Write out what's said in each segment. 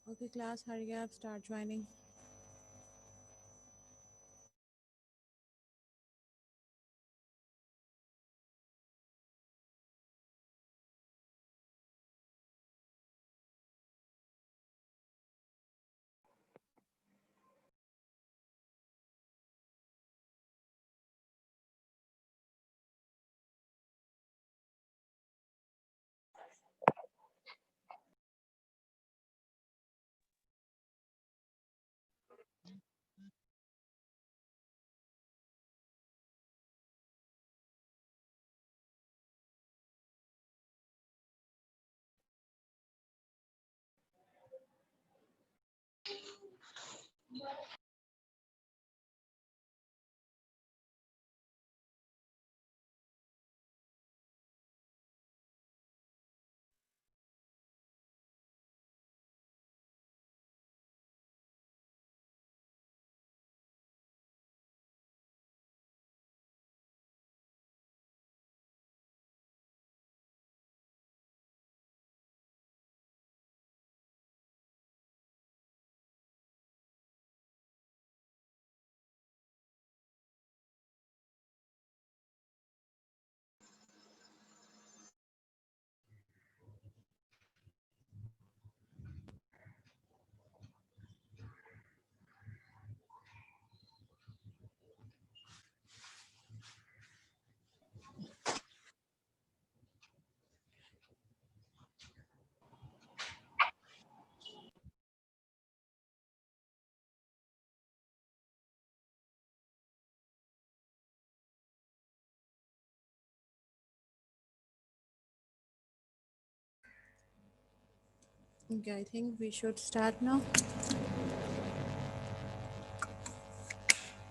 Okay, class, hurry up, start joining. Okay, I think we should start now.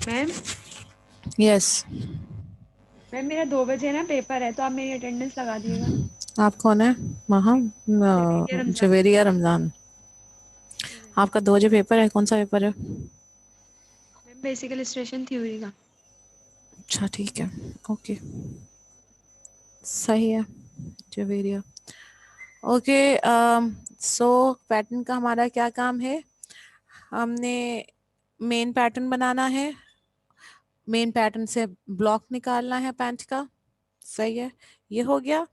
Ma'am Yes. Ma'am मेरा 2 बजे ना paper है तो आप मेरी अटेंडेंस लगा दिएगा। आप कौन है? महा जवेरिया रमजान। जवेरिया रमजान। आपका 2 बजे पेपर है, कौन सा पेपर है? मैम बेसिक इलस्ट्रेशन थ्योरी का। अच्छा ठीक है, ओके सही है जवेरिया। ओके, सो पैटर्न का हमारा क्या काम है? हमने मेन पैटर्न बनाना है, मेन पैटर्न से ब्लॉक निकालना है पैंट का। सही है, ये हो गया।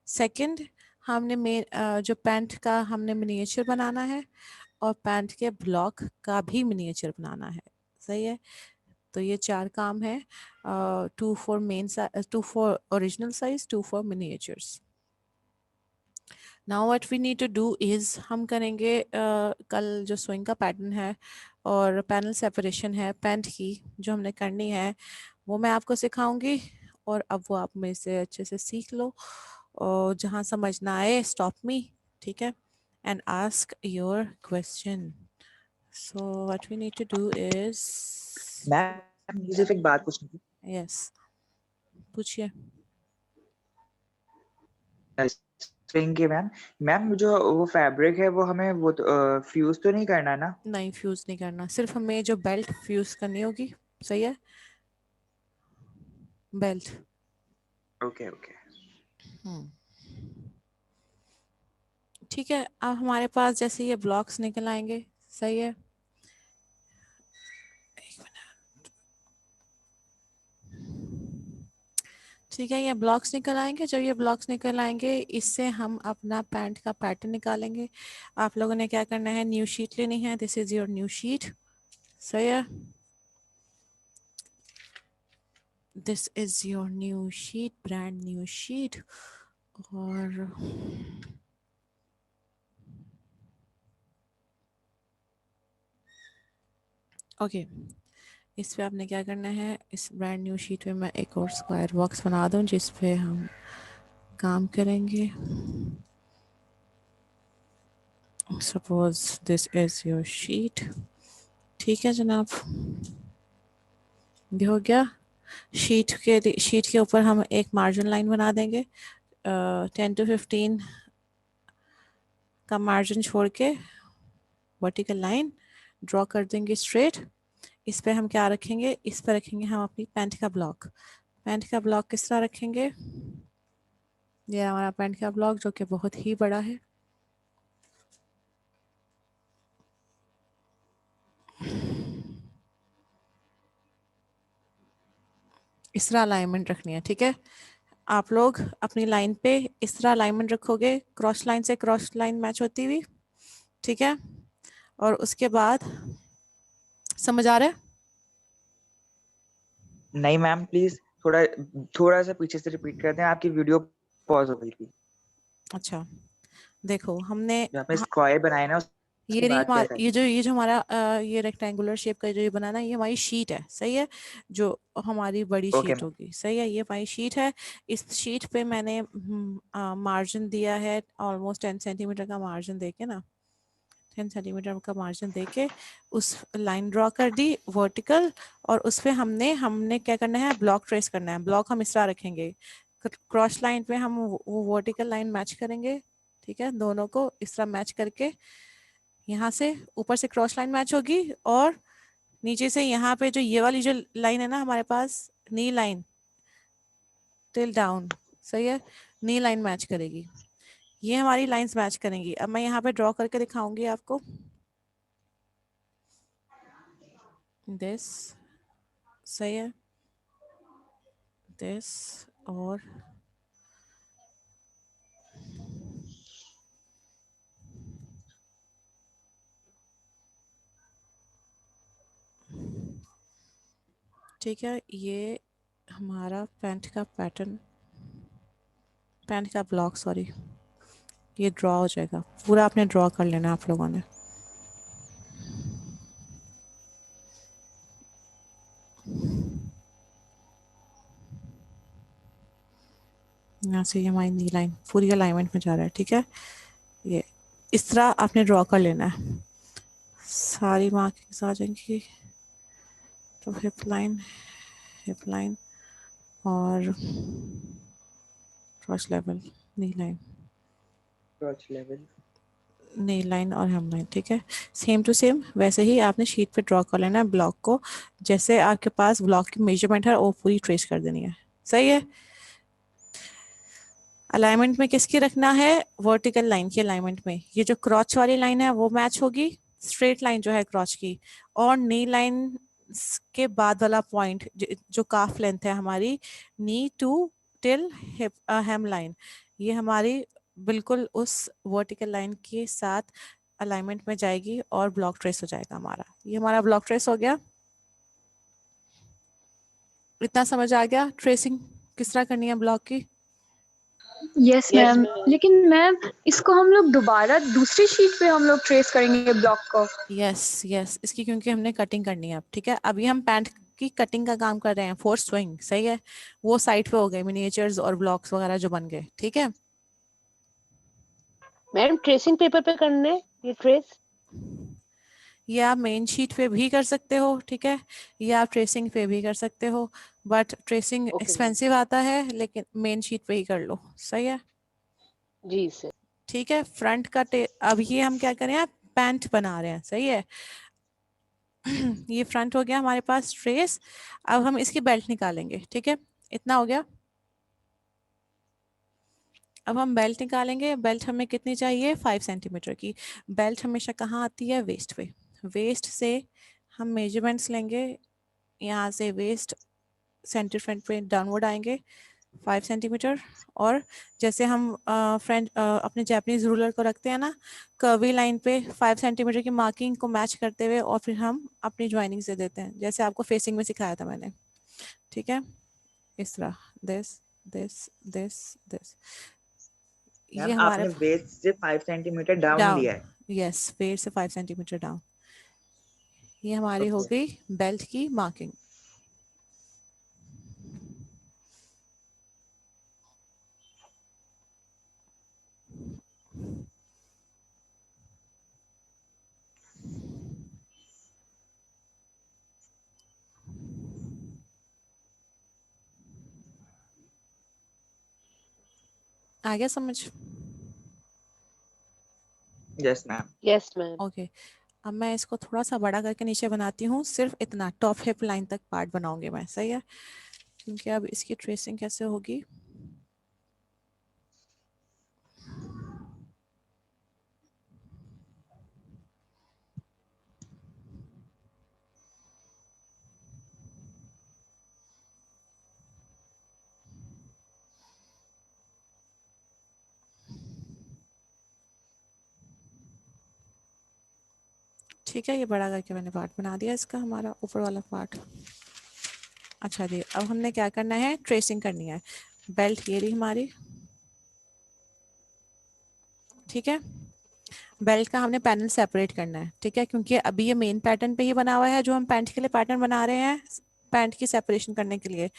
सेकंड, हमने मेन जो पैंट का हमने मिनिएचर बनाना है और पैंट के ब्लॉक का भी मिनिएचर बनाना है। सही है, तो ये 4 काम है। 2 for men, 2 for original size, 2 for miniatures. Now what we need to do is, हम करेंगे कल जो स्विंग का पैटर्न है और पैनल सेपरेशन है पैंट की जो हमने करनी है, वो मैं आपको सिखाऊंगी। और अब वो आप मेरे से अच्छे से सीख लो और जहाँ समझ ना आए स्टॉप मी, ठीक है, and ask your question. So what we need to do is, ma'am मुझे सिर्फ एक बात पूछनी थी। यस पूछिए। स्विंग की मैम, मैम जो वो फैब्रिक है वो हमें वो फ्यूज तो नहीं करना ना? नहीं, फ्यूज नहीं करना, सिर्फ हमें जो बेल्ट फ्यूज करनी होगी। सही है, बेल्ट। Okay okay. ठीक है, अब हमारे पास जैसे ये ब्लॉक्स निकल आएंगे। सही है, एक मिनट। ठीक है, ये ब्लॉक्स निकल आएंगे। जब ये ब्लॉक्स निकल आएंगे, इससे हम अपना पैंट का पैटर्न निकालेंगे। आप लोगों ने क्या करना है, न्यू शीट लेनी है। This is your new sheet. सही है, this is your new sheet, brand new sheet. और ओके, इस पे आपने क्या करना है, इस ब्रांड न्यू शीट में मैं एक और स्क्वायर बॉक्स बना दूं जिस पे हम काम करेंगे। Suppose this is your sheet. ठीक है जनाब, ये हो गया। शीट के ऊपर हम एक मार्जिन लाइन बना देंगे, 10 to 15 का मार्जिन छोड़ के वर्टिकल लाइन ड्रॉ कर देंगे स्ट्रेट। इस पे हम क्या रखेंगे, इस पे रखेंगे हम अपनी पैंट का ब्लॉक। पैंट का ब्लॉक किस तरह रखेंगे, ये हमारा पैंट का ब्लॉक जो कि बहुत ही बड़ा है। इस तरह अलाइनमेंट रखनी है, ठीक है। आप लोग अपनी लाइन पे इस तरह अलाइनमेंट रखोगे, क्रॉस लाइन से क्रॉस लाइन मैच होती हुई, ठीक है। और उसके बाद समझ आ रहा है? नहीं मैम प्लीज थोड़ा थोड़ा सा पीछे से रिपीट कर दें, आपकी वीडियो पॉज हो गई थी। अच्छा देखो, हमने जो आपने स्क्वायर बनाया ना उसकी बात क्या कर रही हैं? ये जो हमारा ये रेक्टेंगुलर शेप का जो ये बनाना, ये हमारी शीट है, सही है। जो हमारी बड़ी ओके शीट मैम। होगी, सही है, ये हमारी शीट है। इस शीट पे मैंने मार्जिन दिया है ऑलमोस्ट 10 सेंटीमीटर का मार्जिन देके ना, 10 सेंटीमीटर का मार्जिन देके उस लाइन ड्रॉ कर दी वर्टिकल। और उस पे हमने हमने क्या करना है, ब्लॉक ट्रेस करना है। ब्लॉक हम इस तरह रखेंगे, क्रॉस लाइन पे हम वो वर्टिकल लाइन मैच करेंगे, ठीक है। दोनों को इस तरह मैच करके यहाँ से ऊपर से क्रॉस लाइन मैच होगी, और नीचे से यहाँ पे जो ये वाली जो लाइन है ना हमारे पास, नी लाइन टिल डाउन, सही है, नी लाइन मैच करेगी। ये हमारी लाइंस मैच करेंगी। अब मैं यहाँ पे ड्रॉ करके दिखाऊंगी आपको, दिस, सही है, दिस, और ठीक है। ये हमारा पैंट का पैटर्न, पैंट का ब्लॉक, सॉरी, ये ड्रॉ हो जाएगा। पूरा आपने ड्रॉ कर लेना आप लोगों ने। यहाँ से ये हमारी नी लाइन पूरी अलाइनमेंट में जा रहा है, ठीक है। ये इस तरह आपने ड्रॉ कर लेना है, सारी मार्किंग्स आ जाएंगी। तो हिप लाइन और क्रॉस लेवल, नी लाइन, क्रॉच लेवल। नी लाइन और हेम लाइन, ठीक है। सेम टू सेम वैसे ही आपने शीट पे ड्रॉ कर लेना है ब्लॉक को। जैसे आपके पास ब्लॉक की मेजरमेंट है वो पूरी ट्रेस कर देनी है, सही है। अलाइनमेंट में किसकी रखना है, वर्टिकल लाइन की अलाइनमेंट में ये जो क्रॉच वाली लाइन है वो मैच होगी, स्ट्रेट लाइन जो है क्रॉच की। और नी लाइन के बाद वाला पॉइंट जो काफ लेंथ है हमारी, knee to till hip hemline, ये हमारी बिल्कुल उस वर्टिकल लाइन के साथ अलाइनमेंट में जाएगी और ब्लॉक ट्रेस हो जाएगा हमारा। ये हमारा ब्लॉक ट्रेस हो गया। इतना समझ आ गया ट्रेसिंग किस तरह करनी है ब्लॉक की? Yes yes ma'am, ma'am. लेकिन मैम इसको हम लोग दोबारा दूसरी शीट पे हम लोग ट्रेस करेंगे ब्लॉक को। यस यस, इसकी क्योंकि हमने कटिंग करनी है अब, ठीक है। अभी हम पैंट की कटिंग का काम कर रहे हैं, फोर स्विंग, सही है। वो साइड पे हो गए मिनिएचर्स और ब्लॉक्स वगैरह जो बन गए, ठीक है। मैम ट्रेसिंग पेपर पे करना है ये ट्रेस? ये आप मेन शीट पे भी कर सकते हो, ठीक है, या आप ट्रेसिंग पे भी कर सकते हो। But tracing okay ma'am. Expensive आता है, लेकिन मेन शीट पे ही कर लो, सही है। जी सर। ठीक है, फ्रंट का अब ये हम क्या करें, आप पैंट बना रहे हैं, सही है। ये फ्रंट हो गया हमारे पास ट्रेस। अब हम इसकी बेल्ट निकालेंगे, ठीक है, इतना हो गया। अब हम बेल्ट निकालेंगे। बेल्ट हमें कितनी चाहिए, 5 सेंटीमीटर की। बेल्ट हमेशा कहाँ आती है, वेस्ट पे। वेस्ट से हम मेजरमेंट्स लेंगे, यहाँ से वेस्ट सेंटर फ्रंट पे डाउनवर्ड आएंगे 5 सेंटीमीटर। और जैसे हम फ्रेंच अपने जापानीज रूलर को रखते हैं ना, कर्वी लाइन पे 5 सेंटीमीटर की मार्किंग को मैच करते हुए, और फिर हम अपनी ज्वाइनिंग से देते हैं, जैसे आपको फेसिंग में सिखाया था मैंने, ठीक है। इस तरह दिस दिस दिस दिस, ये मैम हमारे आपने वेस्ट से 5 सेंटीमीटर डाउन डाउन, लिया है? यस, वेट से 5 सेंटीमीटर डाउन। ये हमारी हो ओके। गई बेल्ट की मार्किंग। आ गया समझ? Yes ma'am. Yes ma'am. Okay. अब मैं इसको थोड़ा सा बड़ा करके नीचे बनाती हूँ, सिर्फ इतना टॉप हिप लाइन तक पार्ट बनाऊंगी मैं, सही है। क्योंकि अब इसकी ट्रेसिंग कैसे होगी, ठीक है, ये बड़ा करके मैंने पार्ट बना दिया इसका, हमारा ऊपर वाला पार्ट। अच्छा जी, अब हमने क्या करना है, ट्रेसिंग करनी है। बेल्ट ये रही हमारी, ठीक है। बेल्ट का हमने पैनल सेपरेट करना है, ठीक है, क्योंकि अभी ये मेन पैटर्न पे ही बना हुआ है जो हम पैंट के लिए पैटर्न बना रहे हैं, पैंट की सेपरेशन करने के लिए।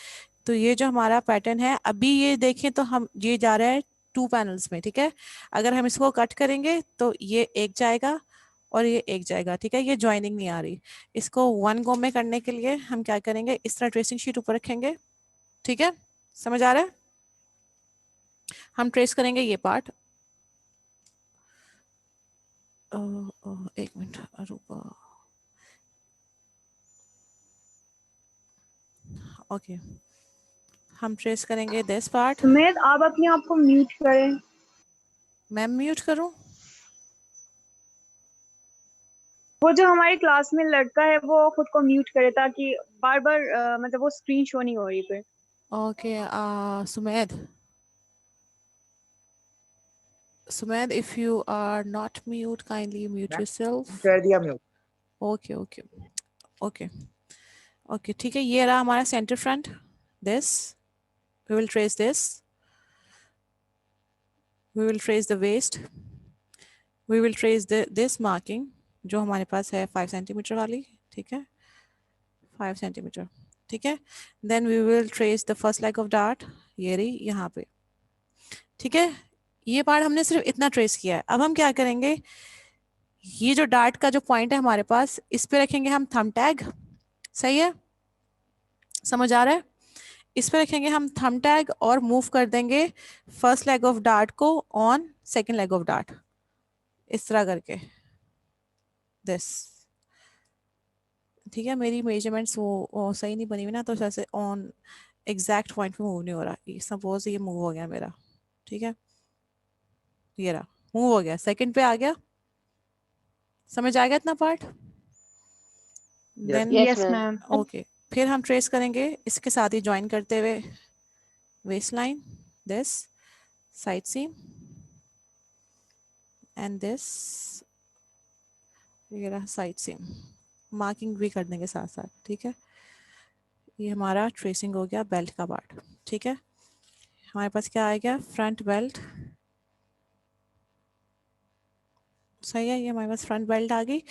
तो ये जो हमारा पैटर्न है अभी ये देखें तो हम ये जा रहा है 2 पैनल्स में, ठीक है। अगर हम इसको कट करेंगे तो ये एक जाएगा और ये एक जाएगा, ठीक है, ये ज्वाइनिंग नहीं आ रही। इसको 1 गो में करने के लिए हम क्या करेंगे, इस तरह ट्रेसिंग शीट ऊपर रखेंगे, ठीक है, समझ आ रहा है। हम ट्रेस करेंगे ये पार्ट, एक मिनट रुको, ओके, हम ट्रेस करेंगे दिस पार्ट। सुमेध आप अपने आप को म्यूट करें। मैं म्यूट करूं? वो जो हमारी क्लास में लड़का है वो खुद को म्यूट करे ताकि बार बार मतलब वो स्क्रीन शो नहीं हो रही फिर। Okay, Sumedh, if you are not mute, kindly mute ma'am yourself. कर दिया mute. Okay, okay, okay, okay, ठीक है, ये रहा हमारा centre front. This, we will trace this. We will trace the waist. We will trace this marking जो हमारे पास है 5 सेंटीमीटर वाली, ठीक है, 5 सेंटीमीटर, ठीक है। Then we will trace the first leg of dart, ये रही यहाँ पे, ठीक है। ये पार्ट हमने सिर्फ इतना ट्रेस किया है। अब हम क्या करेंगे, ये जो डार्ट का जो पॉइंट है हमारे पास, इस पे रखेंगे हम थंब टैग, सही है, समझ आ रहा है। इस पे रखेंगे हम थंब टैग और मूव कर देंगे फर्स्ट लेग ऑफ डार्ट को on second leg of dart, इस तरह करके, दिस, ठीक है। मेरी मेजरमेंट्स वो सही नहीं बनी हुई ना, तो जैसे ऑन एग्जैक्ट पॉइंट पे मूव नहीं हो रहा। सपोज ये मूव हो गया मेरा, ठीक है, ये रहा, मूव हो गया, सेकंड पे आ गया, समझ आ गया इतना part. Yes then Yes, yes ma'am. Ma'am. Okay, फिर हम ट्रेस करेंगे इसके साथ ही ज्वाइन करते हुए waist line, this side seam and this, ये रहा साइड सीम, मार्किंग भी कर देंगे साथ साथ, ठीक है। ये हमारा ट्रेसिंग हो गया बेल्ट का पार्ट, ठीक है। हमारे पास क्या आ गया, फ्रंट बेल्ट, सही है, ये हमारे पास फ्रंट बेल्ट आ गई।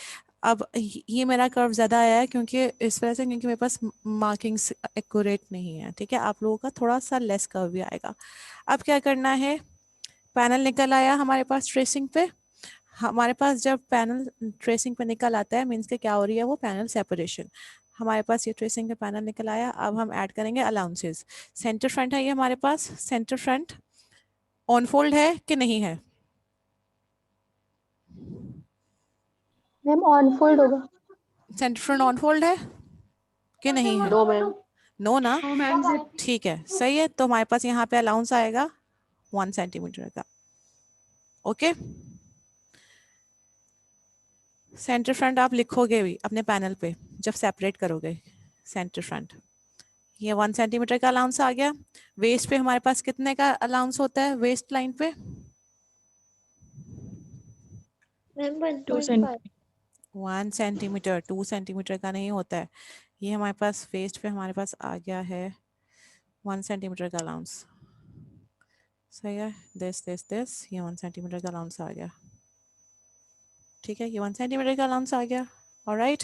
अब ये मेरा कर्व ज़्यादा आया है क्योंकि इस वजह से, क्योंकि मेरे पास मार्किंग्स एक्यूरेट नहीं है, ठीक है। आप लोगों का थोड़ा सा लेस कर्व भी आएगा। अब क्या करना है, पैनल निकल आया हमारे पास ट्रेसिंग पे। हमारे पास जब पैनल ट्रेसिंग पे निकल आता है मीन्स के क्या हो रही है, वो पैनल सेपरेशन। हमारे पास ये ट्रेसिंग का पैनल निकल आया। अब हम ऐड करेंगे अलाउंसेस। सेंटर फ्रंट है ये हमारे पास, सेंटर फ्रंट ऑन फोल्ड है कि नहीं है, मैम ऑन फोल्ड होगा। सेंटर फ्रंट ऑन फोल्ड है कि नहीं है, No, ma'am. नो ना, तो मैम से ठीक है, सही है। तो हमारे पास यहाँ पे अलाउंस आएगा 1 सेंटीमीटर का, ओके। सेंटर फ्रंट आप लिखोगे भी अपने पैनल पे जब सेपरेट करोगे, सेंटर फ्रंट, ये 1 सेंटीमीटर का अलाउंस आ गया। वेस्ट पे हमारे पास कितने का अलाउंस होता है, वेस्ट लाइन पे मैम 2 1.5। 1 सेंटीमीटर, 2 सेंटीमीटर का नहीं होता है। ये हमारे पास वेस्ट पे हमारे पास आ गया है 1 सेंटीमीटर का अलाउंस, सही है। दिस ये 1 सेंटीमीटर का अलाउंस आ गया, ठीक है, ये 1 सेंटीमीटर का अलाउंस आ गया, ऑलराइट।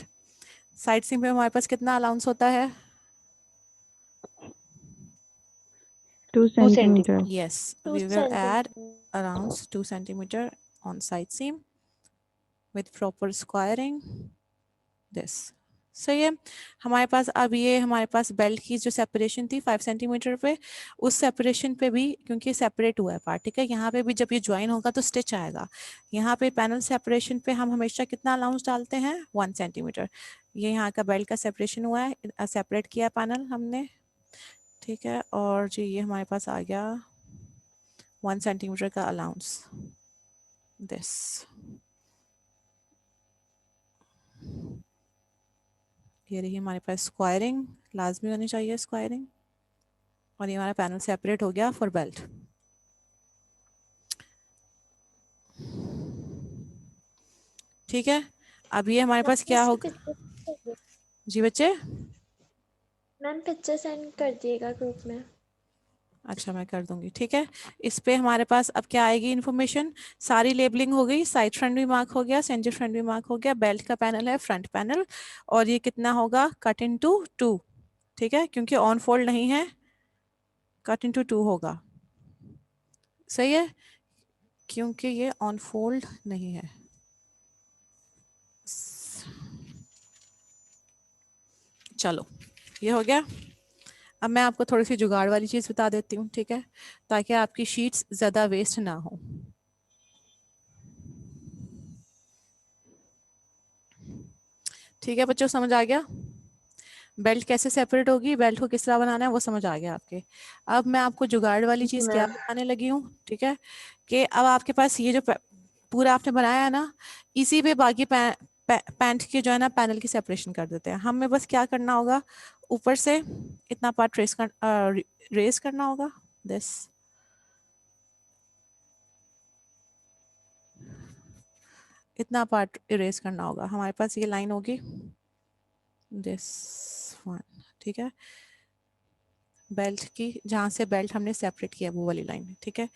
साइड सीम पे हमारे पास कितना अलाउंस होता है, 2 2 centimetre. centimeters. yes, 2 we will add centimetre. around 2 centimeter on side seam with proper squaring, this, सही है। हमारे पास अब ये हमारे पास बेल्ट की जो सेपरेशन थी 5 सेंटीमीटर पे, उस सेपरेशन पे भी क्योंकि सेपरेट हुआ है पार्ट, ठीक है, यहाँ पे भी जब ये ज्वाइन होगा तो स्टिच आएगा। यहाँ पे पैनल सेपरेशन पे हम हमेशा कितना अलाउंस डालते हैं, 1 सेंटीमीटर। ये यहाँ का बेल्ट का सेपरेशन हुआ है, सेपरेट किया पैनल हमने, ठीक है। और जी ये हमारे पास आ गया 1 सेंटीमीटर का अलाउंस, दिस, ये रही हमारे पास स्क्वायरिंग, लाजमी होनी चाहिए स्क्वायरिंग। और ये हमारा पैनल सेपरेट हो गया फॉर बेल्ट, ठीक है। अब ये हमारे पास क्या होगा जी बच्चे? मैम पिक्चर सेंड कर दिएगा ग्रुप में। अच्छा मैं कर दूंगी, ठीक है। इस पे हमारे पास अब क्या आएगी इन्फॉर्मेशन, सारी लेबलिंग हो गई, साइड फ्रंट भी मार्क हो गया, सेंटर फ्रंट भी मार्क हो गया, बेल्ट का पैनल है, फ्रंट पैनल, और ये कितना होगा, कट इनटू 2, ठीक है, क्योंकि ऑन फोल्ड नहीं है, कट इनटू 2 होगा, सही है, क्योंकि ये ऑन फोल्ड नहीं है। चलो ये हो गया। अब मैं आपको थोड़ी सी जुगाड़ वाली चीज बता देती हूँ, ठीक है, ताकि आपकी शीट्स ज्यादा वेस्ट ना हो। ठीक है बच्चों, समझ आ गया? बेल्ट कैसे सेपरेट होगी, बेल्ट को किस तरह बनाना है, वो समझ आ गया आपके। अब मैं आपको जुगाड़ वाली जी चीज क्या मैम। बताने लगी हूँ, ठीक है, कि अब आपके पास ये जो पूरा आपने बनाया है ना, इसी पे बाकी पैंट के जो है ना पैनल की सेपरेशन कर देते हैं। हमें बस क्या करना होगा, ऊपर से इतना पार्ट रेस करना होगा, दिस, इतना पार्ट इरेज करना होगा। हमारे पास ये लाइन होगी, दिस वन, ठीक है, बेल्ट की, जहाँ से बेल्ट हमने सेपरेट किया वो वाली लाइन, ठीक है।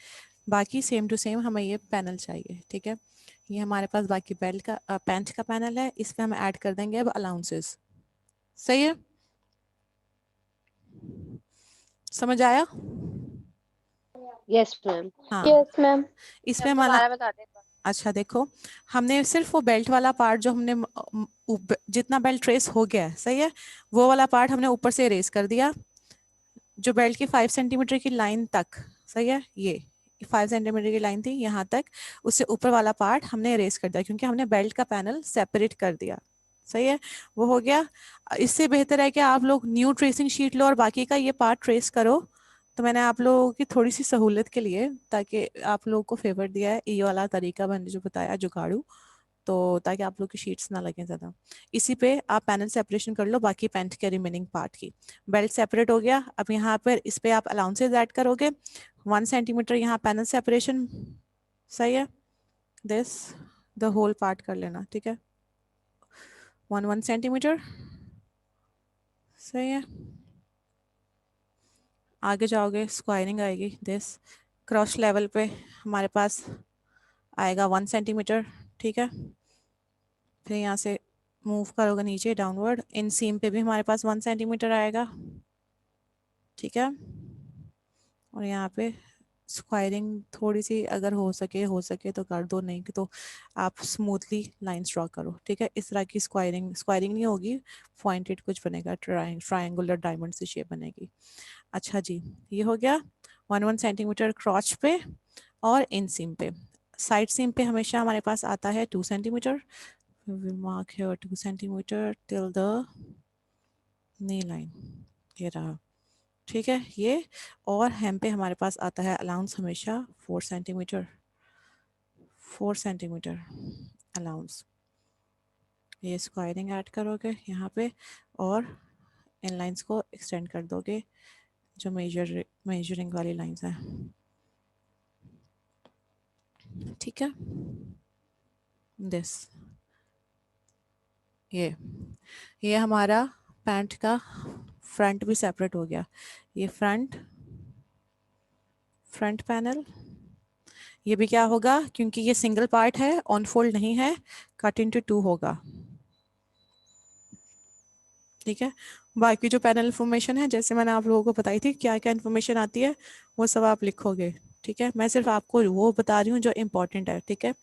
बाकी सेम टू सेम हमें ये पैनल चाहिए, ठीक है। ये हमारे पास बाकी बेल्ट का पैंट का पैनल है, इस पे हम ऐड कर देंगे अब अलाउंसेस, सही है, समझ आया? Yes ma'am. हाँ, यस मैम। इसमें हमारा, अच्छा देखो, हमने सिर्फ वो बेल्ट वाला पार्ट जो हमने जितना बेल्ट ट्रेस हो गया है, सही है, वो वाला पार्ट हमने ऊपर से इरेज कर दिया, जो बेल्ट की 5 सेंटीमीटर की लाइन तक, सही है, ये 5 सेंटीमीटर की लाइन थी यहाँ तक, उससे ऊपर वाला पार्ट हमने इरेज कर दिया, क्योंकि हमने बेल्ट का पैनल सेपरेट कर दिया, सही है, वो हो गया। इससे बेहतर है कि आप लोग न्यू ट्रेसिंग शीट लो और बाकी का ये पार्ट ट्रेस करो। तो मैंने आप लोगों की थोड़ी सी सहूलियत के लिए, ताकि आप लोगों को फेवर दिया है, ये वाला तरीका मैंने जो बताया जुगाड़ू, तो ताकि आप लोग की शीट्स ना लगें ज़्यादा। इसी पे आप पैनल सेपरेशन कर लो बाकी पैंट के रिमेनिंग पार्ट की। बेल्ट सेपरेट हो गया, अब यहाँ पर इस पे आप अलाउंसेज ऐड करोगे, 1 सेंटीमीटर यहाँ पैनल सेपरेशन, सही है, दिस द होल पार्ट कर लेना, ठीक है, 1 सेंटीमीटर, सही है। आगे जाओगे स्क्वायरिंग आएगी, दिस क्रॉस लेवल पे हमारे पास आएगा 1 सेंटीमीटर, ठीक है, फिर यहाँ से मूव करोगे नीचे डाउनवर्ड, इन सीम पे भी हमारे पास 1 सेंटीमीटर आएगा, ठीक है, और यहाँ पे स्क्वायरिंग थोड़ी सी अगर हो सके तो कर दो, नहीं तो आप स्मूथली लाइंस ड्रॉ करो, ठीक है, इस तरह की स्क्वायरिंग नहीं होगी, पॉइंटेड कुछ बनेगा, ट्रायंगुलर डायमंड सी शेप बनेगी। अच्छा जी, ये हो गया 1 सेंटीमीटर क्रॉच पे और इन सीम पे। साइड सीम पे हमेशा हमारे पास आता है 2 centimetre, mark here 2 centimetre till the knee line, ये रहा, ठीक है ये। और हेम पे हमारे पास आता है अलाउंस हमेशा 4 सेंटीमीटर, 4 सेंटीमीटर अलाउंस। ये स्क्वायरिंग ऐड करोगे यहाँ पे और इन लाइंस को एक्सटेंड कर दोगे, जो मेजरिंग वाली लाइंस हैं, ठीक है, दिस, ये हमारा पैंट का फ्रंट भी सेपरेट हो गया, ये फ्रंट पैनल, ये भी क्या होगा, क्योंकि ये सिंगल पार्ट है, ऑन फोल्ड नहीं है, कट इनटू 2 होगा, ठीक है। बाकी जो पैनल इन्फॉर्मेशन है, जैसे मैंने आप लोगों को बताई थी क्या क्या इन्फॉर्मेशन आती है, वो सब आप लिखोगे, ठीक है, मैं सिर्फ आपको वो बता रही हूँ जो इम्पोर्टेंट है, ठीक है,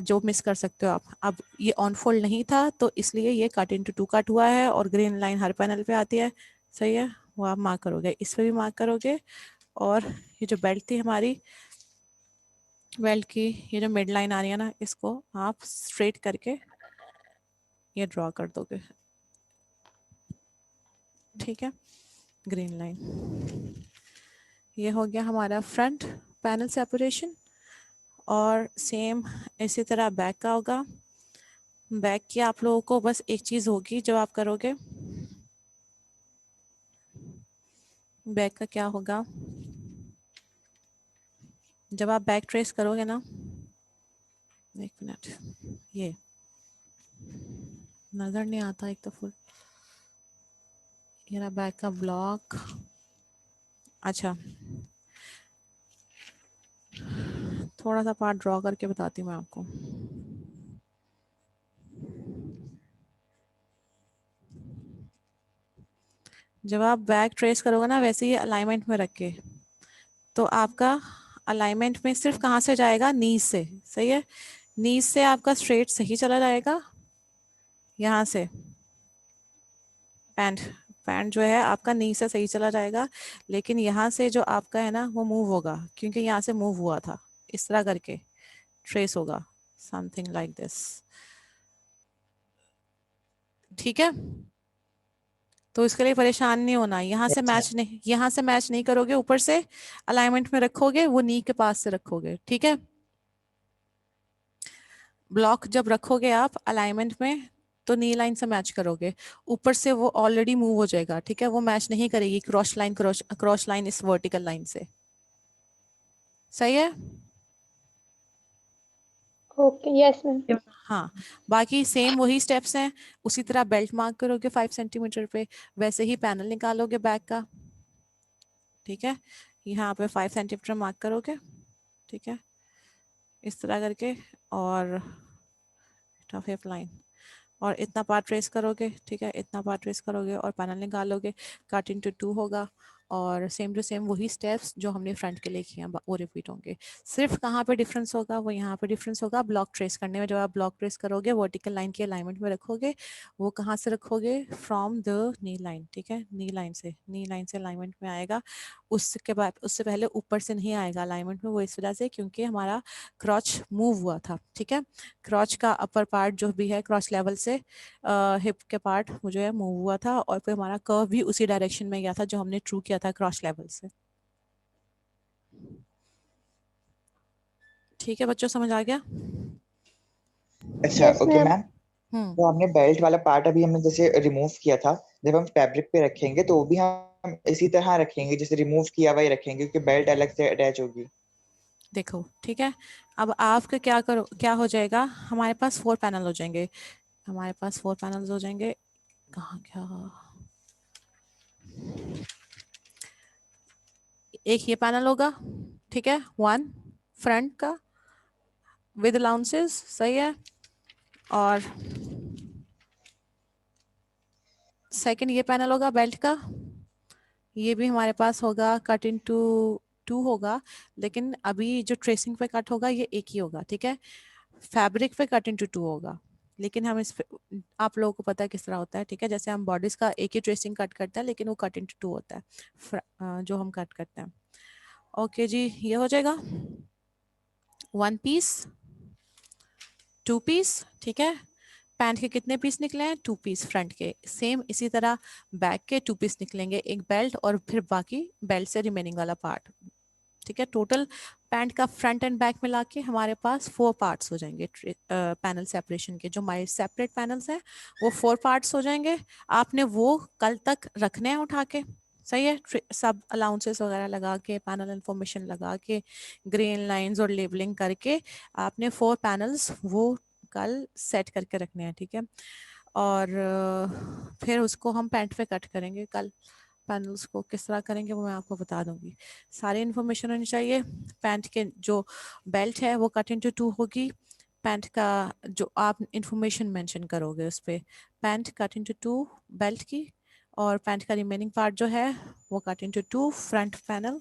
जो मिस कर सकते हो आप। अब ये ऑन फोल्ड नहीं था तो इसलिए ये कट इनटू 2 कट हुआ है, और ग्रीन लाइन हर पैनल पे आती है, सही है, वो आप मार्क करोगे, इस पे भी मार्क करोगे, और ये जो बेल्ट थी हमारी, बेल्ट की ये जो मिड लाइन आ रही है ना, इसको आप स्ट्रेट करके ये ड्रॉ कर दोगे, ठीक है, ग्रीन लाइन। ये हो गया हमारा फ्रंट पैनल सेपरेशन। और सेम इसी तरह बैक का होगा। बैक की आप लोगों को बस एक चीज़ होगी जो आप करोगे, बैक का क्या होगा, जब आप बैक ट्रेस करोगे ना, एक मिनट, ये नजर नहीं आता एक तो फुल। ये रहा बैक का ब्लॉक। अच्छा, थोड़ा सा पार्ट ड्रॉ करके बताती हूँ मैं आपको। जब आप बैक ट्रेस करोगे ना, वैसे ही अलाइनमेंट में रख के, तो आपका अलाइनमेंट में सिर्फ कहाँ से जाएगा, नीज से। सही है, नीज से आपका स्ट्रेट सही चला जाएगा। यहाँ से पैंट पैंट जो है आपका नी से सही चला जाएगा, लेकिन यहाँ से जो आपका है ना वो मूव होगा, क्योंकि यहाँ से मूव हुआ था। इस तरह करके ट्रेस होगा, समथिंग लाइक दिस। ठीक है, तो इसके लिए परेशान नहीं होना। यहाँ से मैच नहीं, यहाँ से मैच नहीं करोगे, ऊपर से अलाइनमेंट में रखोगे, वो नी के पास से रखोगे। ठीक है, ब्लॉक जब रखोगे आप अलाइनमेंट में, तो नी लाइन से मैच करोगे, ऊपर से वो ऑलरेडी मूव हो जाएगा। ठीक है, वो मैच नहीं करेगी क्रॉस लाइन इस वर्टिकल लाइन से। सही है। Okay, yes ma'am. हाँ, बाकी सेम वही स्टेप्स हैं। उसी तरह बेल्ट मार्क करोगे 5 सेंटीमीटर पे, वैसे ही पैनल निकालोगे बैक का। ठीक है, यहाँ पे 5 सेंटीमीटर मार्क करोगे। ठीक है, इस तरह करके, और हिप लाइन, और इतना पार्ट ट्रेस करोगे। ठीक है, इतना पार्ट ट्रेस करोगे और पैनल निकालोगे। कट इनटू 2 होगा, और सेम टू सेम वही स्टेप्स जो हमने फ्रंट के लिए किए हैं वो रिपीट होंगे। सिर्फ कहाँ पे डिफरेंस होगा, वो यहाँ पे डिफरेंस होगा ब्लॉक ट्रेस करने में। जब आप ब्लॉक ट्रेस करोगे, वर्टिकल लाइन की अलाइनमेंट में रखोगे, वो कहाँ से रखोगे, फ्रॉम द नी लाइन। ठीक है, नी लाइन से अलाइनमेंट में आएगा। उसके बाद, उससे पहले ऊपर से नहीं आएगा अलाइनमेंट में, वो इस वजह से क्योंकि हमारा क्रॉच मूव हुआ था। ठीक है, क्रॉच का अपर पार्ट जो भी है क्रॉच लेवल से हिप के पार्ट वो जो है मूव हुआ था, और फिर हमारा कर्व भी उसी डायरेक्शन में गया था जो हमने ट्रू किया था क्रॉच लेवल से। ठीक है बच्चों, समझ आ गया? अच्छा, यस ओके मैम। मैम। तो हमने बेल्ट वाला पार्ट अभी हमने जैसे रिमूव किया था, जब हम फैब्रिक पे रखेंगे तो वो भी हम इसी तरह रखेंगे जैसे रिमूव किया हुआ ही रखेंगे, क्योंकि बेल्ट अलग से अटैच होगी। देखो, ठीक है, अब आपका क्या करो, क्या हो जाएगा, हमारे पास 4 पैनल हो जाएंगे। हमारे पास 4 पैनल्स हो जाएंगे। कहाँ क्या, एक ये पैनल होगा। ठीक है, 1 फ्रंट का विद अलाउंसेस। सही है, और सेकंड ये पैनल होगा बेल्ट का। ये भी हमारे पास होगा, कट इनटू 2 होगा, लेकिन अभी जो ट्रेसिंग पे कट होगा ये एक ही होगा। ठीक है, फैब्रिक पे कट इनटू 2 होगा, लेकिन हम इस आप लोगों को पता है किस तरह होता है। ठीक है, जैसे हम बॉडीज का एक ही ट्रेसिंग कट करते हैं, लेकिन वो कट इनटू 2 होता है जो हम कट करते हैं। ओके जी, ये हो जाएगा 1 पीस, 2 पीस। ठीक है, पैंट के कितने पीस निकले हैं, 2 पीस फ्रंट के। सेम इसी तरह बैक के 2 पीस निकलेंगे, एक बेल्ट और फिर बाकी बेल्ट से रिमेनिंग वाला पार्ट। ठीक है, टोटल पैंट का फ्रंट एंड बैक मिला के हमारे पास 4 पार्ट्स हो जाएंगे पैनल सेपरेशन के। जो हमारे सेपरेट पैनल्स हैं वो 4 पार्ट्स हो जाएंगे। आपने वो कल तक रखने हैं उठा के। सही है, सब अलाउंसेस वगैरह लगा के, पैनल इंफॉर्मेशन लगा के, ग्रेन लाइंस और लेबलिंग करके आपने 4 पैनल्स वो कल सेट करके रखने हैं। ठीक है, और फिर उसको हम पैंट पे कट करेंगे कल। पैनल्स को किस तरह करेंगे वो मैं आपको बता दूंगी। सारी इन्फॉर्मेशन होनी चाहिए। पैंट के जो बेल्ट है वो कट इनटू 2 होगी। पैंट का जो आप इंफॉर्मेशन मेंशन करोगे उस पर, पैंट कट इनटू 2 बेल्ट की, और पैंट का रिमेनिंग पार्ट जो है वो कट इनटू 2 फ्रंट पैनल,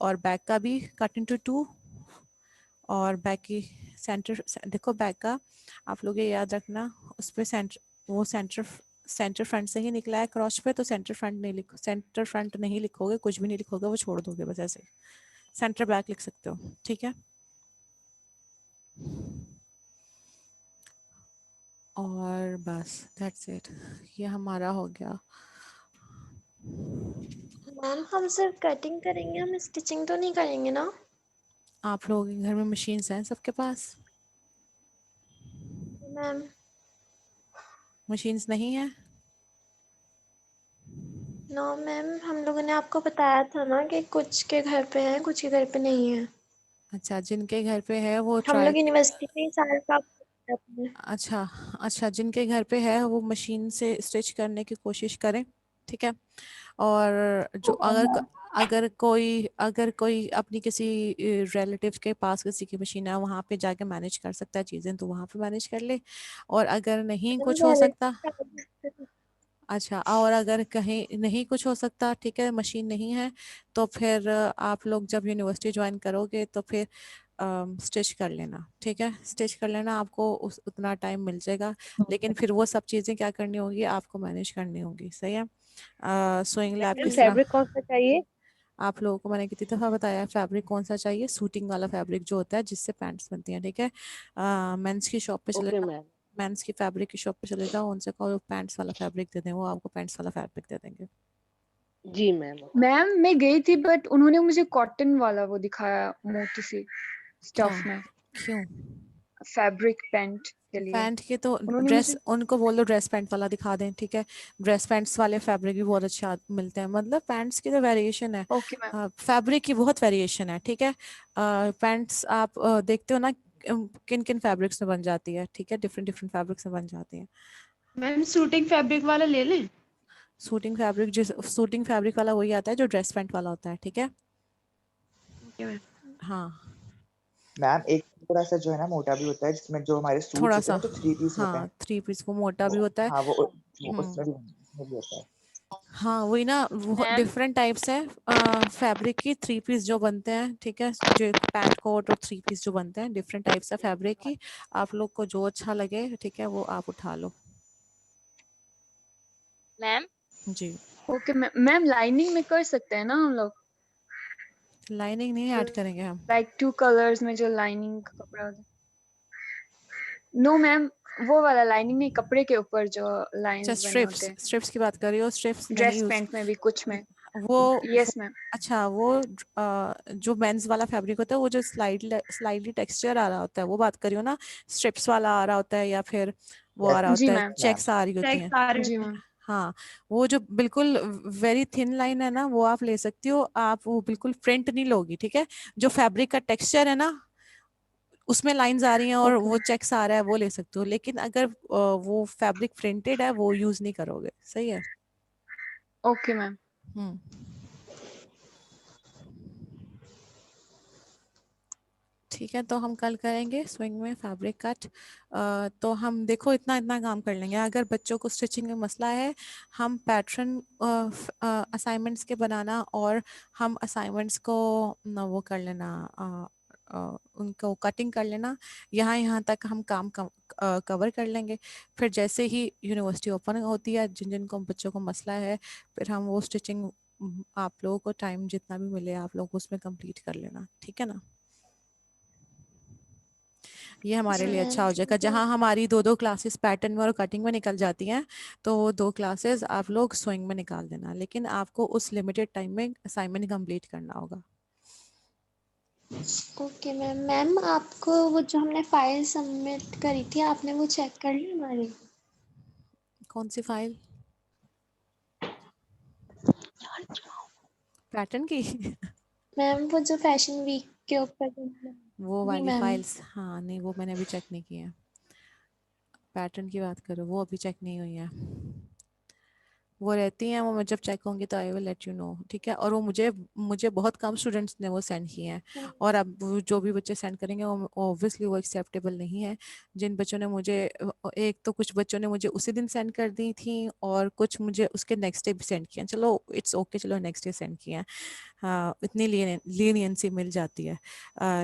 और बैक का भी कट इनटू 2। और बैक की सेंटर, देखो बैक का आप लोग ये याद रखना, उस पर सेंटर, वो सेंटर फ्रंट से ही निकला है क्रॉस पे, तो सेंटर फ्रंट नहीं लिखो, सेंटर फ्रंट नहीं लिखोगे, कुछ भी नहीं लिखोगे, वो छोड़ दोगे बस ऐसे। सेंटर बैक लिख सकते हो। ठीक है, और बस दैट्स इट, ये हमारा हो गया। मैम हम सिर्फ कटिंग करेंगे, हम स्टिचिंग तो नहीं करेंगे ना? आप लोगों के घर में मशीन्स हैं सबके पास? मैम मशीन्स नहीं है? नो मैम, हम लोगों ने आपको बताया था ना कि कुछ के घर पे है, कुछ के घर पे नहीं है। अच्छा, जिनके घर पे है वो हम ट्राई, लोग यूनिवर्सिटी में ही सारे का अपने। अच्छा अच्छा, जिनके घर पे है वो मशीन से स्टिच करने की कोशिश करें, ठीक है। और जो अगर कोई अपनी किसी रिलेटिव के पास किसी की मशीन है वहाँ पे जाके मैनेज कर सकता है चीज़ें तो वहाँ पे मैनेज कर ले। और अगर नहीं मैम कुछ हो सकता, वैलेट अच्छा, और अगर कहीं नहीं कुछ हो सकता, ठीक है, मशीन नहीं है, तो फिर आप लोग जब यूनिवर्सिटी ज्वाइन करोगे तो फिर स्टिच कर लेना, ठीक है, स्टिच कर लेना, आपको उतना टाइम मिल जाएगा। लेकिन फिर वो सब चीज़ें क्या करनी होगी, आपको मैनेज करनी होगी, सही है। स्विंग लैब मैम किस तरह, फैब्रिक कौन सा चाहिए? आप लोगों को मैंने कितनी दफ़ा बताया फैब्रिक कौन सा चाहिए, सूटिंग वाला फैब्रिक जो होता है जिससे पैंट्स बनती हैं, ठीक है। मेंस की शॉप पे चले ओके जाओ, मैम। मेंस की फैब्रिक की शॉप पे चले जाओ, उनसे कहो पैंट्स वाला फैब्रिक दे दें, वो आपको पैंट्स वाला फैब्रिक दे देंगे। जी मैम। मैम मैं गई थी बट उन्होंने मुझे कॉटन वाला वो दिखाया मोटी सी क्या, स्टफ में क्यों? फैब्रिक पैंट के लिए। पैंट के तो उन्होंने ड्रेस, मुझे उनको बोलो ड्रेस पैंट वाला दिखा दें, ठीक है। ड्रेस पैंट्स वाले फैब्रिक भी बहुत अच्छा मिलते हैं, मतलब पैंट्स की तो वेरिएशन है, ओके मैम। फैब्रिक की बहुत वेरिएशन है, ठीक है। पैंट्स आप देखते हो ना किन किन फैब्रिक्स में बन जाती है, ठीक है, डिफरेंट डिफरेंट फैब्रिक्स में बन जाती है। मैम सूटिंग फैब्रिक वाला ले लें? सूटिंग फैब्रिक वाला वही आता है जो ड्रेस पैंट वाला होता है, ठीक है। Okay ma'am. हाँ, मैम एक थोड़ा सा जो है ना मोटा भी होता है जिसमें जो हमारे सूट्स थोड़ा होते सा, हैं ना जो 3 पीस होते हाँ, हैं 3 पीस वो मोटा भी होता है। हाँ वो हम्म, उसमें भी होता है। हाँ वही ना, वो मैम डिफरेंट टाइप्स है फैब्रिक की, 3 पीस जो बनते हैं, ठीक है, जो पैंट कोट और 3 पीस जो बनते हैं, डिफरेंट टाइप्स है फैब्रिक की। आप लोग को जो अच्छा लगे, ठीक है, वो आप उठा लो। मैम जी, ओके मैम लाइनिंग में कर सकते हैं ना हम लोग? लाइनिंग नहीं ऐड करेंगे हम। लाइक 2 कलर्स में जो लाइनिंग का कपड़ा होता है। नो मैम, वो वाला लाइनिंग नहीं, कपड़े के ऊपर जो अच्छा, लाइंस बने होते स्ट्रिप्स हैं स्ट्रिप्स की बात कर रही हो, स्ट्रिप्स नहीं ड्रेस यूज, पैंट में भी कुछ में। वो यस मैम। अच्छा, वो जो मेंस वाला फैब्रिक होता है, वो जो स्लाइडली टेक्सचर आ रहा होता है, वो बात करियो ना, स्ट्रिप्स वाला आ रहा होता है या फिर वो आ यस रहा जी होता है, मैम। मैम। चेक्स आ रही होती चेक हैं। आ रहे जी होते हैं। मैम। हाँ, वो जो बिल्कुल वेरी थिन लाइन है ना, वो आप ले सकती हो, आप वो बिल्कुल प्रिंट नहीं लोगी, ठीक है। जो फैब्रिक का टेक्सचर है ना, उसमें लाइंस आ रही हैं और ओके वो मैम। चेक्स आ रहा है, वो ले सकते हो। लेकिन अगर वो फैब्रिक प्रिंटेड है, वो यूज नहीं करोगे, सही है। Okay ma'am. हम्म, ठीक है, तो हम कल करेंगे स्विंग में फैब्रिक कट। तो हम देखो इतना इतना काम कर लेंगे। अगर बच्चों को स्टिचिंग में मसला है, हम पैटर्न असाइनमेंट्स के बनाना, और हम असाइनमेंट्स को न वो कर लेना, उनको कटिंग कर लेना, यहाँ यहाँ तक हम काम कवर कर लेंगे। फिर जैसे ही यूनिवर्सिटी ओपन होती है, जिन जिनको बच्चों को मसला है, फिर हम वो स्टिचिंग, आप लोगों को टाइम जितना भी मिले आप लोग उसमें कंप्लीट कर लेना, ठीक है ना। ये हमारे जी लिए मैम अच्छा हो जाएगा, ठीक है। जहाँ हमारी दो दो क्लासेस पैटर्न में और कटिंग में निकल जाती हैं, तो वो 2 क्लासेस आप लोग स्विंग में निकाल देना, लेकिन आपको उस लिमिटेड टाइम में असाइनमेंट कंप्लीट करना होगा। Okay ma'am. मैम आपको वो जो हमने फाइल सबमिट करी थी, आपने वो चेक कर ली हमारी? कौन सी फाइल? पैटर्न की? मैम वो जो फैशन वीक के ऊपर जो वो जी वाली मैम। फाइल्स, हाँ नहीं, वो मैंने अभी चेक नहीं की है। पैटर्न की बात करो, वो अभी चेक नहीं हुई है, वो रहती हैं, वो मैं जब चेक होंगी तो I will let you know, ठीक है। और वो मुझे मुझे बहुत कम स्टूडेंट्स ने वो सेंड किए हैं, और अब जो भी बच्चे सेंड करेंगे वो ऑब्वियसली वो एक्सेप्टेबल नहीं है। जिन बच्चों ने मुझे एक तो कुछ बच्चों ने मुझे उसी दिन सेंड कर दी थी, और कुछ मुझे उसके नेक्स्ट डे भी सेंड किए हैं, चलो इट्स ओके, चलो नेक्स्ट डे सेंड किए हैं, हाँ, इतनी लीनियंसी मिल जाती है।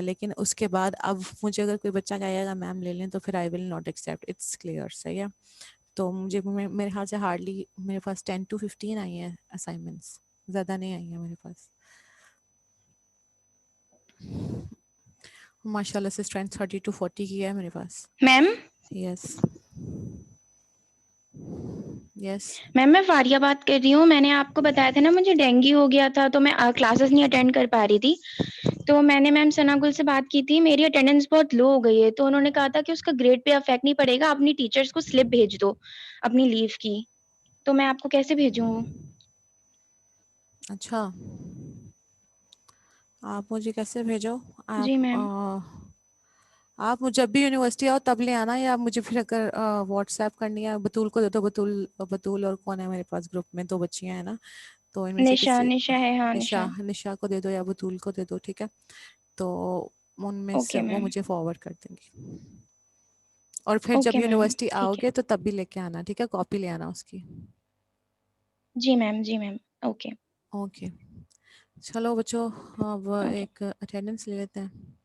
लेकिन उसके बाद अब मुझे अगर कोई बच्चा कहेगा मैम ले लें, तो फिर I will not accept, it's clear, सही है। तो मुझे मेरे ख्याल से हार्डली मेरे पास 10 to 15 आई हैं असाइनमेंट्स, ज़्यादा नहीं आई हैं मेरे पास। माशाल्लाह से स्ट्रेंथ 30 to 40 की है मेरे पास। Ma'am yes yes. मैम मैं फारिया बात कर रही हूँ। मैंने आपको बताया था ना मुझे डेंगू हो गया था, तो मैं क्लासेस नहीं अटेंड कर पा रही थी। तो मैंने मैम सनागुल से बात की थी, मेरी अटेंडेंस बहुत लो हो गई है, तो उन्होंने कहा था कि उसका ग्रेड पे अफेक्ट नहीं पड़ेगा, अपनी टीचर्स को स्लिप भेज दो अपनी लीव की। तो मैं आपको कैसे भेजूँ? अच्छा, आप मुझे कैसे भेजो, जी आप मैम। आप मुझे जब भी यूनिवर्सिटी आओ तब ले आना, या मुझे फिर अगर व्हाट्सएप करनी है बतूल को दे दो। बतूल बतूल और कौन है मेरे पास ग्रुप में, 2 बच्चियां हैं ना, तो इनमें से निशा किसी, निशा है, हाँ निशा निशा। निशा को दे दो या बतूल को दे दो, ठीक है। तो उनमें से ओके वो मैम। मुझे फॉरवर्ड कर देंगी। और फिर जब ओके मैम, यूनिवर्सिटी ठीक है। आओगे तो तब भी लेके आना, ठीक है, कॉपी ले आना उसकी। जी मैम, जी मैम। ओके ओके चलो बच्चों, अब ओके। एक अटेंडेंस ले लेते हैं।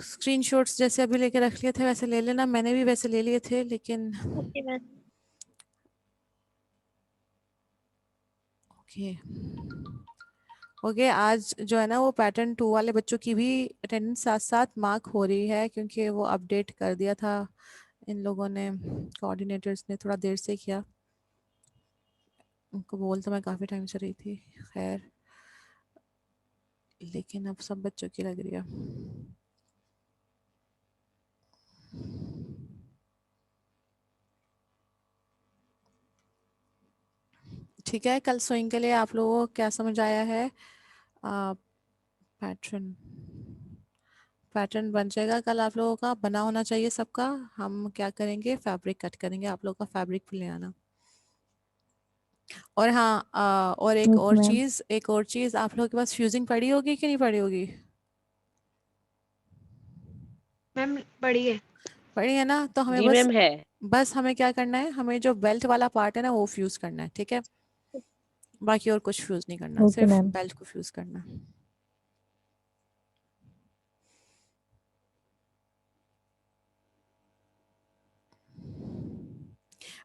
स्क्रीनशॉट्स जैसे अभी लेके रख लिए थे वैसे ले लेना, मैंने भी वैसे ले लिए थे लेकिन ओके मैम। Okay okay. आज जो है ना वो पैटर्न 2 वाले बच्चों की भी अटेंडेंस साथ साथ मार्क हो रही है, क्योंकि वो अपडेट कर दिया था इन लोगों ने, कोऑर्डिनेटर्स ने थोड़ा देर से किया। उनको बोल तो मैं काफ़ी टाइम से रही थी, खैर, लेकिन अब सब बच्चों की लग रही है। ठीक है, कल स्विंग के लिए आप लोगों को क्या समझ आया है? पैटर्न पैटर्न बन जाएगा कल, आप लोगों का बना होना चाहिए सबका। हम क्या करेंगे, फैब्रिक कट करेंगे, आप लोगों का फैब्रिक भी ले आना। और हाँ, और एक और चीज आप लोगों के पास फ्यूजिंग पड़ी होगी कि नहीं पड़ी होगी? मैम पढ़ी है। पड़ी है ना, तो हमें जी बस मैम है। बस हमें क्या करना है, हमें जो बेल्ट वाला पार्ट है ना वो फ्यूज करना है, ठीक है। बाकी और कुछ फ्यूज नहीं करना, ओके सिर्फ मैम। बेल्ट को फ्यूज करना।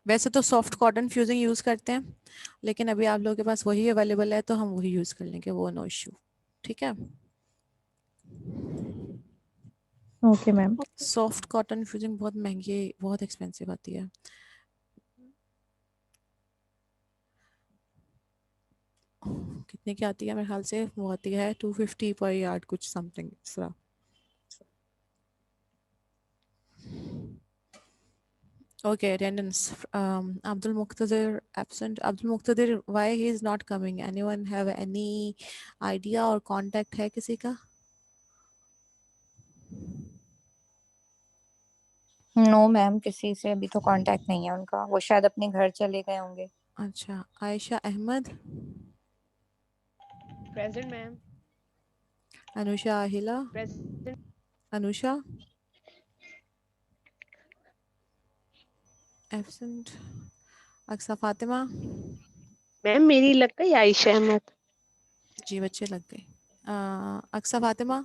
वैसे तो सॉफ्ट कॉटन फ्यूजिंग यूज करते हैं, लेकिन अभी आप लोगों के पास वही अवेलेबल है तो हम वही यूज कर लेंगे, वो नो इश्यू, ठीक है। Okay ma'am. Soft cotton fusing बहुत महंगी, बहुत एक्सपेंसिव आती है। कितने की आती है? मेरे ख्याल से वो आती है 250 पर यार्ड, कुछ समथिंग इस तरह। Okay, attendance. Abdul Muqtadir absent. Abdul Muqtadir, why he is not coming? Anyone have any idea or contact है किसी का? नो मैम, किसी से अभी तो कांटेक्ट नहीं है उनका, वो शायद अपने घर चले गए होंगे। अच्छा, Ayesha Ahmed, present ma'am. Anusha Ahila, present. Anusha absent, Aqsa Fatima. Ma'am मेरी लग गई आयशा अहमद। जी बच्चे लग गए। अक्सा फातिमा,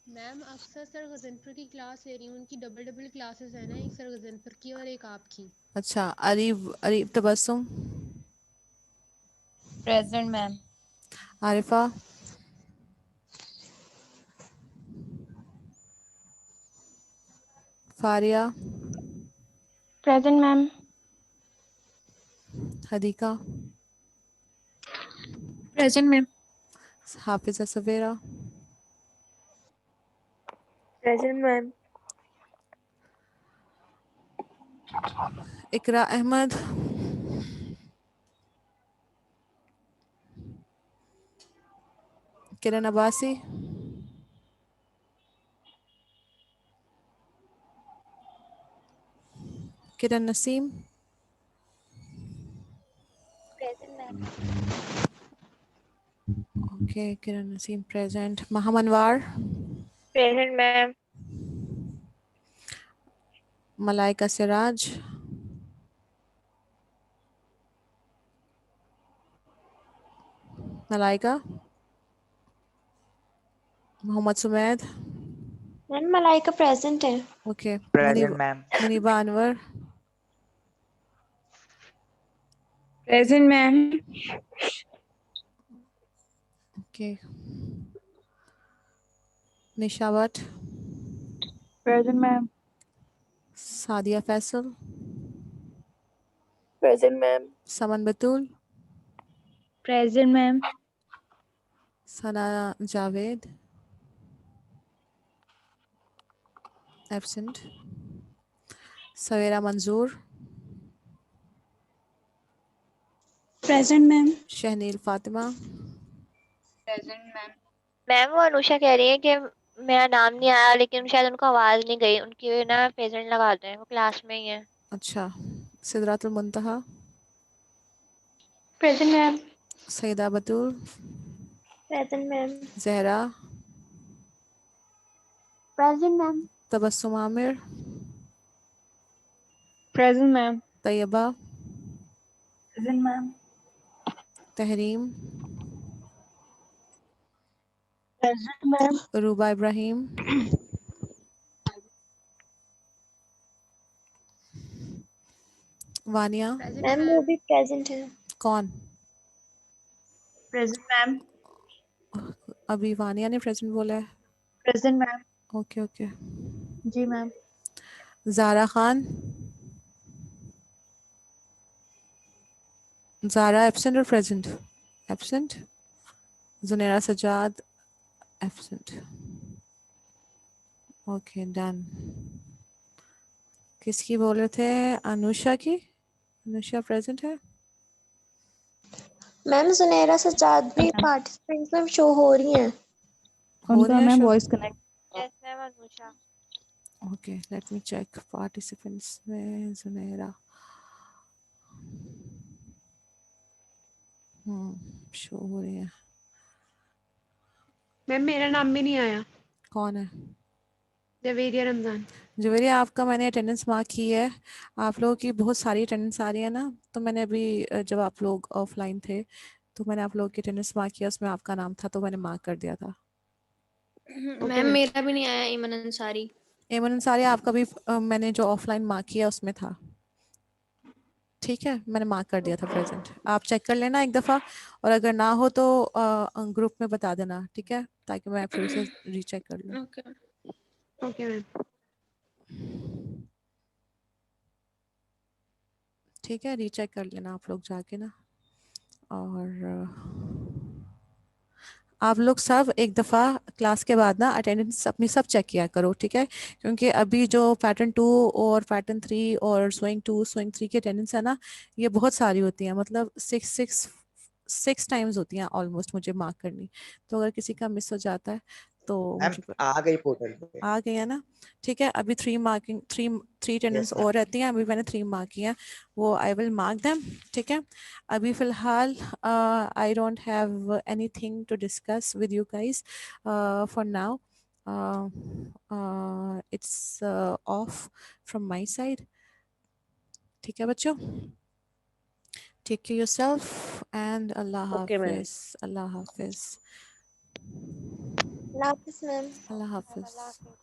मैम अक्सर सर गजनफर की क्लास ले रही हूँ, उनकी डबल डबल क्लासेस है ना, एक सर गजनफर की और एक आपकी। अच्छा, Areeb Areeb Tabassum, present ma'am. Arifa, Fariya, present ma'am. Hadiqa, present ma'am. Hafiza Savera, present ma'am. Iqra Ahmed, Kiran Abbasi, Kiran Naseem, present ma'am. Okay Kiran Naseem present. महामनवार, present ma'am. Malaika Siraj, Malaika, Mohammad Sumaid, ma'am Malaika present है। Okay, present ma'am. Muneeba Anwar, present ma'am. Okay, Nisha Bhatt, present ma'am. Sadia Faisal, present ma'am. Saman Batool, present ma'am. Sana Javed absent, Savera Manzoor, present ma'am. Shahneel Fatima, present ma'am. Ma'am वो अनुषा कह रही है कि मेरा नाम नहीं आया, लेकिन शायद उनको आवाज नहीं गई, उनकी ना प्रेजेंट लगा दें, वो क्लास में ही है। अच्छा, Sidratul Muntaha, present ma'am. Saeeda Batool, present ma'am. Zahra, present ma'am. Tabassum Aamir, present ma'am. Tayyaba, present ma'am. Tehreem, present ma'am. Ruba Ibrahim, Vania. Present ma'am वो मैम। भी प्रेजेंट है। कौन? Present ma'am. अभी वानिया ने प्रेजेंट बोला है। Present ma'am. Okay okay. जी मैम। ज़ारा खान, ज़ारा एब्सेंट और present? Absent. Junaira Sajjad absent. Okay done. किसकी बोल रहे थे? अनुषा की। अनुषा प्रेजेंट है। मैम सुनहरा सजाद भी पार्टिसिपेंट्स में शो हो रही हैं। हो रही उनका है ma'am show? Voice connect. Yes ma'am Anusha. Okay let me check participants में जुनैरा। शो हो रही है। मैम मेरा नाम भी नहीं आया। कौन है? जवेरिया रमजान। जवेरिया आपका मैंने अटेंडेंस मार्क की है। आप लोगों की बहुत सारी अटेंडेंस आ रही है ना, तो मैंने अभी जब आप लोग ऑफलाइन थे तो मैंने आप लोगों की अटेंडेंस मार्क किया, उसमें आपका नाम था तो मैंने मार्क कर दिया था। मैम मेरा भी नहीं आया ईमान अंसारी। एमन अंसारी आपका भी मैंने जो ऑफलाइन मार्क किया उसमें था। ठीक है, मैंने मार्क कर दिया था प्रेजेंट। आप चेक कर लेना एक दफ़ा, और अगर ना हो तो ग्रुप में बता देना, ठीक है, ताकि मैं फिर से रीचेक कर लूँ। Okay okay ma'am. ठीक है, रीचेक कर लेना आप लोग जाके ना। और आप लोग सब एक दफ़ा क्लास के बाद ना अटेंडेंस अपनी सब चेक किया करो, ठीक है, क्योंकि अभी जो पैटर्न 2 और पैटर्न 3 और स्विंग 2 स्विंग 3 की अटेंडेंस है ना, ये बहुत सारी होती हैं, मतलब 6 टाइम्स होती हैं ऑलमोस्ट मुझे मार्क करनी। तो अगर किसी का मिस हो जाता है तो मैम मुझे आ गई पोर्टल पे। आ गई है ना। ठीक है, अभी 3 अटेंडेंस यस मैम। और रहती हैं, अभी मैंने 3 मार्क किए हैं, वो आई विल मार्क देम। ठीक है, अभी फिलहाल I don't have anything to discuss with you guys for now. It's off from my side. ठीक है बच्चों, take care yourself and Allah okay ma'am. हाफिज। अल्लाह हाफिज। अल्लाह हाफिज़ मैम। अल्लाह हाफिज। अल्लाह हाफिज़।